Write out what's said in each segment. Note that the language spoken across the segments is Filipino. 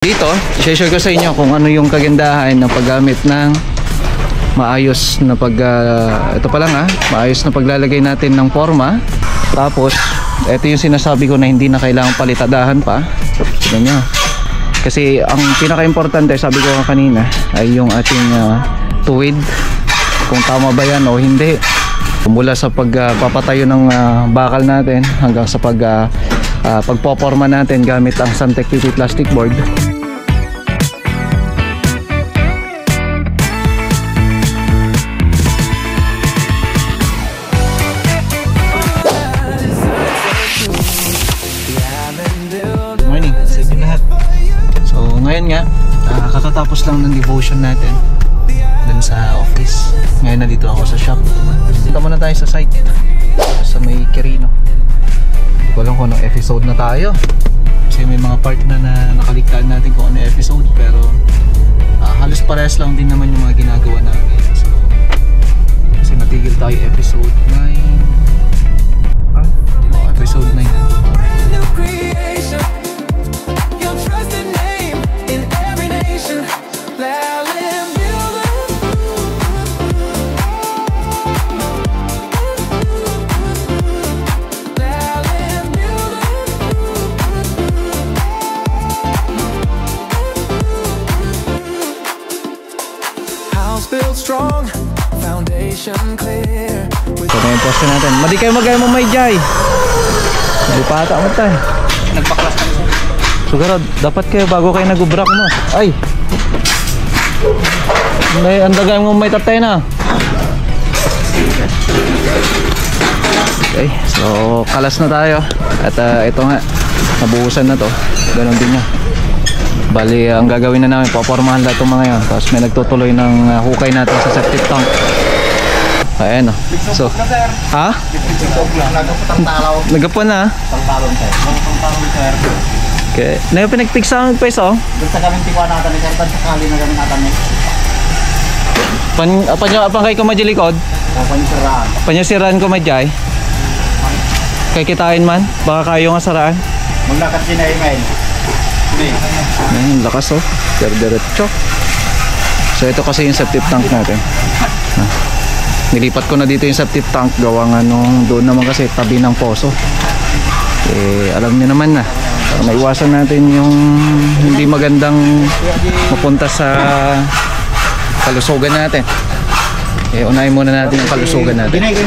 Dito, i-share ko sa inyo kung ano yung kagandahan ng paggamit ng maayos na ito pa lang maayos na paglalagay natin ng forma. Tapos, ito yung sinasabi ko na hindi na kailangang palitadahan pa. Tignan nyo. Kasi ang pinaka-importante, sabi ko kanina, ay yung ating tuwid. Kung tama ba yan o hindi. Mula sa pagpapatayo ng bakal natin hanggang sa pagpoporma natin gamit ang Santec PP plastic board. Morning sa inyo lahat. So ngayon nga kakatapos lang ng devotion natin dun sa office. Ngayon na dito ako sa shop. Dito muna tayo sa site sa may Quirino. Hindi ko alam kung anong episode na tayo kasi may mga part na nakaligtaan natin kung ano episode, pero halos parehas lang din naman yung mga ginagawa namin. So kasi natigil tayo episode 9 episode 9. So na yung poste natin. Madi kayo magaya mo may jay. Hindi pa ata mo tayo. Nagpaklas kami sa Sugarod, dapat kayo bago kayo nag-ubrak mo. Ay! Andagay mo may tatay na. Okay, so kalas na tayo. At ito nga, nabuhusan na to. Ganon din niya. Bali, ang gagawin na namin, papormahan lahat itong mga yan. Tapos may nagtutuloy ng hukay natin sa septic tank. Ayan o. So, ha? Nagapon na? Pangtalon sir. Okay. Na yung pinagpigsa ang peso? Doon sa gaming tikwa natin, sir. Sakali na gaming natin. Apang kay kumadyalikod? Panyasiraan. Panyasiraan kumadyay? Kay kitain man? Baka kayo nga saraan? Maglakad din na email. Ayan, lakas oh. Diretso. So ito kasi yung septic tank natin. Nilipat ko na dito yung septic tank. Gawa nga nung doon naman kasi tabi ng poso. Alam niyo naman na. Maiwasan natin yung hindi magandang mapunta sa kalusugan natin. Unahin muna natin yung kalusugan natin. Okay.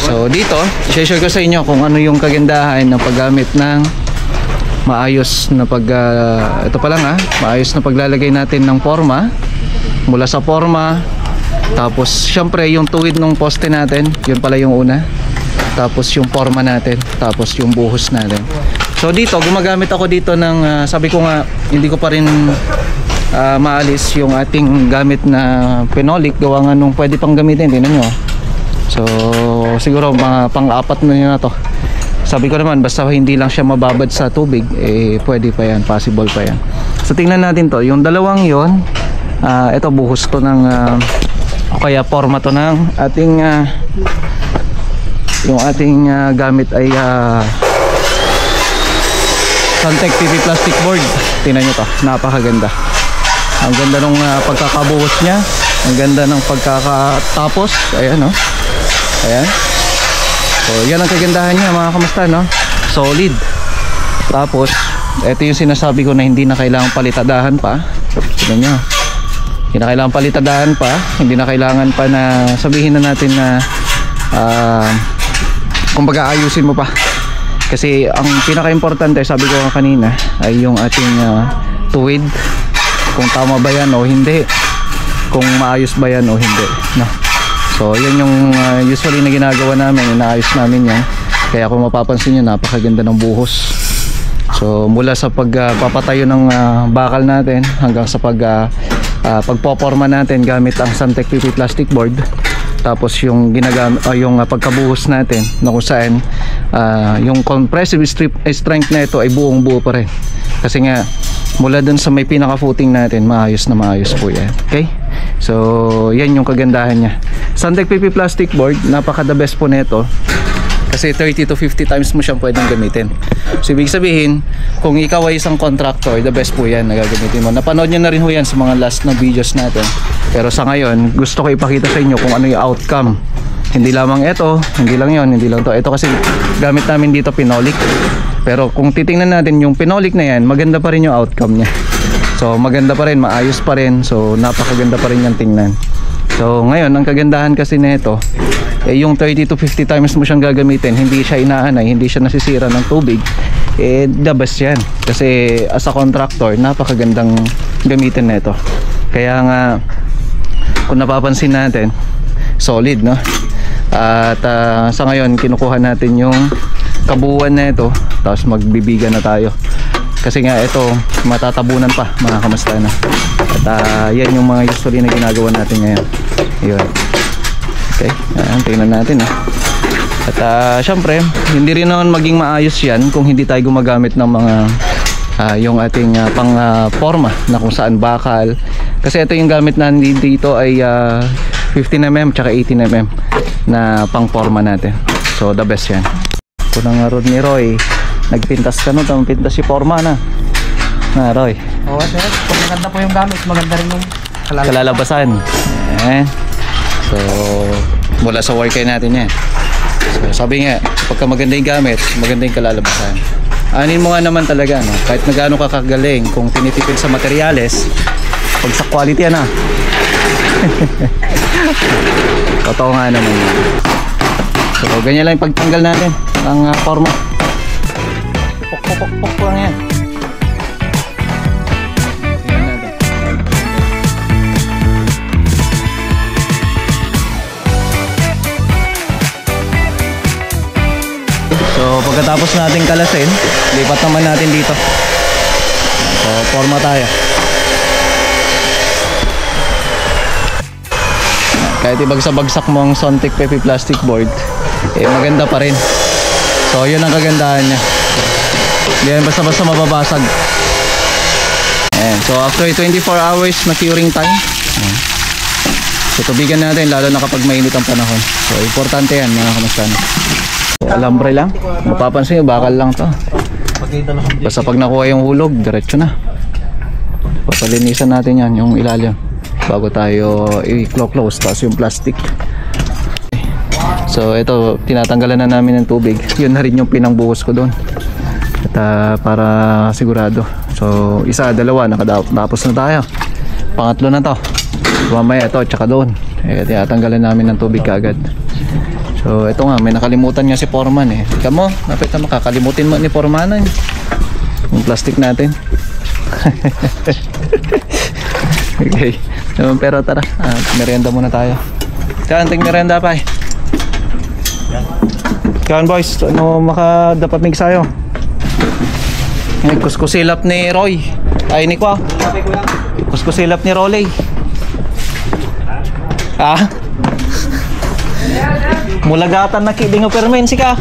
So dito, i-share ko sa inyo kung ano yung kagandahan ng paggamit ng maayos na ito pa lang maayos na paglalagay natin ng forma. Mula sa forma, tapos syempre yung tuwid ng poste natin, yun pala yung una. Tapos yung forma natin, tapos yung buhos natin. So dito, gumagamit ako dito ng sabi ko nga, hindi ko pa rin maalis yung ating gamit na phenolic. Gawa nga nung pwede pang gamitin, tingnan nyo. So siguro mga pang-apat na yun na to. Sabi ko naman, basta hindi lang siya mababad sa tubig, pwede pa yan, possible pa yan. So tingnan natin to, yung dalawang yon, ito buhos to ng kaya forma to ng ating yung ating gamit ay Santec PP plastic board. Tingnan nyo to, napakaganda. Ang ganda ng pagkakabuhos niya, ang ganda ng pagkakatapos. Ayan o, ayan. So yan ang kagandahan niya mga kamusta, no? Solid. Tapos ito yung sinasabi ko na hindi na kailangan palitadahan pa. Tignan nyo, hindi na kailangan palitadahan pa. Hindi na kailangan pa na sabihin na natin na kumbaga ayusin mo pa. Kasi ang pinaka-importante, sabi ko kanina, ay yung ating tuwid. Kung tama ba yan o hindi, kung maayos ba yan o hindi, no? So yun yung usually na ginagawa namin, inaayos namin yan. Kaya kung mapapansin nyo, napakaganda ng buhos. So mula sa pagpapatayo ng bakal natin hanggang sa pagpoporma natin gamit ang Santec PP plastic board. Tapos yung yung pagkabuhos natin na kung saan yung compressive strength na ito ay buong buo pa rin. Kasi nga mula dun sa may pinaka footing natin, maayos na maayos po yan. Okay? So yan yung kagandahan niya. Santec PP plastic board, napaka the best po nito. Kasi 30 to 50 times mo siyang pwedeng gamitin. So ibig sabihin, kung ikaw ay isang contractor, the best po yan na gagamitin mo. Napanood nyo na rin ho yan sa mga last na videos natin. Pero sa ngayon, gusto ko ipakita sa inyo kung ano yung outcome. Hindi lamang ito, hindi lang yon, hindi lang to. Ito kasi gamit namin dito pinolik. Pero kung titingnan natin yung pinolik na yan, maganda pa rin yung outcome niya. So maganda pa rin, maayos pa rin. So napakaganda pa rin yung tingnan. So ngayon, ang kagandahan kasi nito, yung 30 to 50 times mo siyang gagamitin, hindi siya inaanay, hindi siya nasisira ng tubig. The best yan. Kasi as a contractor, napakagandang gamitin nito. Kaya nga, kung napapansin natin, solid, no? At sa ngayon, kinukuha natin yung kabuuan na ito, tapos magbibigan na tayo. Kasi nga ito, matatabunan pa mga kamastana. At yan yung mga usually na ginagawa natin ngayon. Yun. Okay, tingnan natin. At syempre, hindi rin naman maging maayos yan kung hindi tayo gumagamit ng mga yung ating pang forma na kung saan bakal. Kasi ito yung gamit na dito ay 15mm tsaka 18mm na pang forma natin. So the best yan. Ito na nga rod ni Roy. Nagpintas ka no, tamang pintas si forma na. Roy. Oo sir, kung maganda po yung gamit, maganda rin yung kalalabasan. So mula sa worker natin yan. So sabi nga, pagka maganda yung gamit, maganda yung kalalabasan. Anin mo nga naman talaga, no? Kahit na gaano ka kagaling, kung tinitipid sa materyales, pag sa quality yan totoo nga naman yan. So ganyan lang yung pagtanggal natin ng forma. Pok lang yan. So pagkatapos natin kalasin, lipat naman natin dito. So forma tayo. Kahit ibagsak mo ang Sontic Pepe plastic board, maganda pa rin. So yun ang kagandahan niya. Hindi yan basta-basta mababasag. So after 24 hours na curing time, so tubigan natin lalo na kapag mainit ang panahon. So importante yan mga kamasana. Alambre lang, mapapansin nyo bakal lang to. Basta pag nakuha yung hulog, diretso na. Papalinisan natin yan, yung ilalim, bago tayo i-close tapos yung plastic. So ito, tinatanggalan na namin ng tubig. Yun na rin yung pinangbuhos ko doon. At para sigurado. So isa, dalawa, nakatapos na tayo. Pangatlo na to. Mamaya ito, tsaka doon. Tinatanggalan namin ng tubig kaagad. So ito nga, may nakalimutan nga si Foreman eh. Ika mo, napit na makakalimutin mo ni Foreman yung plastic natin. Okay. So, pero tara, merienda muna tayo. Kanting merienda pa eh. Kan boys, ano makadapat mig sayo? Kuskusilap ni Roy. Ay ni Kwa. Kuskusilap ni Rolly. Mulagatan na kiding permen sika.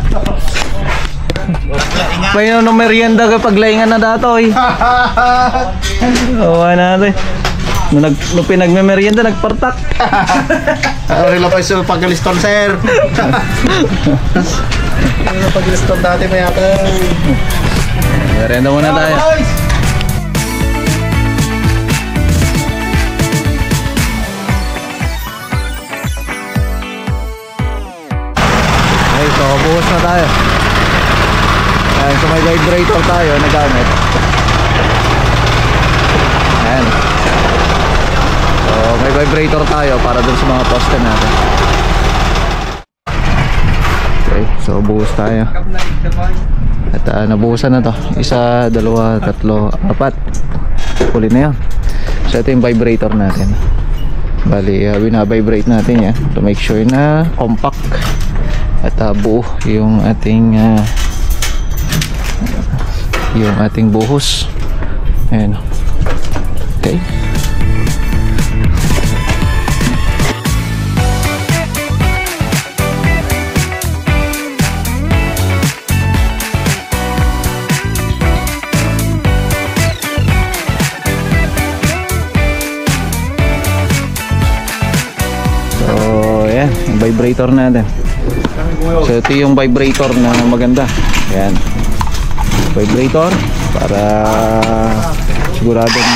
Payo no merienda kapag laingan na datoy. Oh, natin. Nung pinagme-merienda nagpartak. Rila pa sa pagaliston sir. Pagaliston dati may ata. Merienda muna tayo. Okay, so buhos na tayo. Ayan, so may vibrator tayo na gamit. Ayan. So may vibrator tayo para dun sa mga poste natin. Okay, so buhos tayo. At nabuhusan na to. Isa, dalawa, tatlo, apat. Huli na yun. So ito yung vibrator natin. Bali, bina-vibrate natin yan to make sure na compact at buo yung ating buhos. Ayan. Okay. So, ayan, yung vibrator natin. So ito yung vibrator na maganda. Ayan. Vibrator para siguradong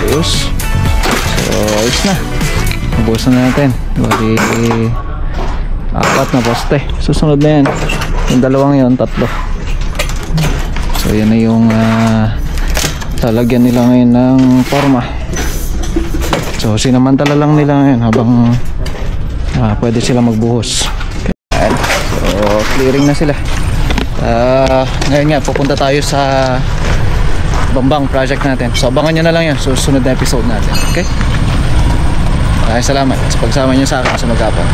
ayos. So ayos na. Ubusan na natin. Bali 4 na poste. Susunod na yan. Yung dalawang yun, 3. So yan na yung lalagyan nila ngayon ng forma. So sinamantala lang nila ngayon habang pwede sila magbuhos. Ayan. So clearing na sila. Ngayon nga pupunta tayo sa Bambang project natin. So abangan nyo na lang yan susunod na episode natin. Okay? Maraming salamat sa pagsama nyo sa akin sa maghapon.